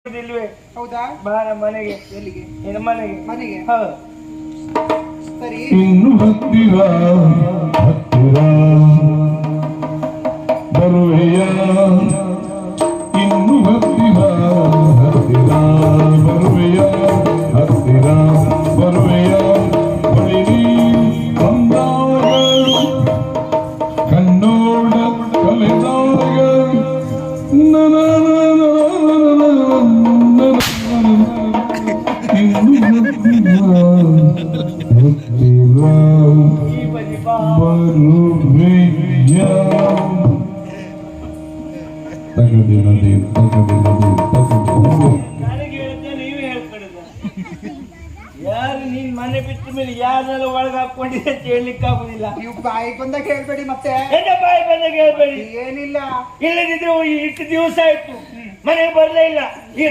ಇಲ್ವೇ? ಹೌದಾ? ಬಾ ನಮ್ಮ ಮನೆಗೆ. ಎಲ್ಲಿಗೆ? ನಿನ್ನ ಮನೆಗೆ. ಮನೆಗೆ? ಹೌದು. ಸರಿ. ಇನ್ನು ಹತ್ತಿರ ಹತ್ತಿರ ಬರುವೆಯ, ಇನ್ನು ಹತ್ತಿರ ಹತ್ತಿರ ಬರುವೆಯ, ಹತ್ತಿರ ಬರುವೆಯ, ಬಳಿರಿ ಬಂದಾಗ ಕಣ್ಣೋಡ ಕಲೆದಾಗ ಈ ಬದಿ ಬಾ. ನನಗೆ ಹೇಳ್ತೇನೆ, ನೀವೇ ಹೇಳ್ಕೊಡುದ. ಯಾರು ನೀನ್ ಮನೆ ಬಿಟ್ಟ ಮೇಲೆ ಯಾರನ್ನೆಲ್ಲ ಒಳಗೆ ಹಾಕೊಂಡಿದೆ ಅಂತ ಹೇಳಲಿಕ್ಕೆ ಆಗುದಿಲ್ಲ. ನೀವು ಬಾಯಿಗೆ ಬಂದಾಗ ಹೇಳ್ಬೇಡಿ ಮತ್ತೆ. ಎನ್ನ ಬಾಯಿ ಬಂದಾಗ ಹೇಳ್ಬೇಡಿ. ಏನಿಲ್ಲ. ಇಲ್ಲದಿದ್ರೆ ಇಷ್ಟು ದಿವಸ ಆಯ್ತು ಮನೆಗೆ ಬರ್ಲೇ ಇಲ್ಲ. ಈಗ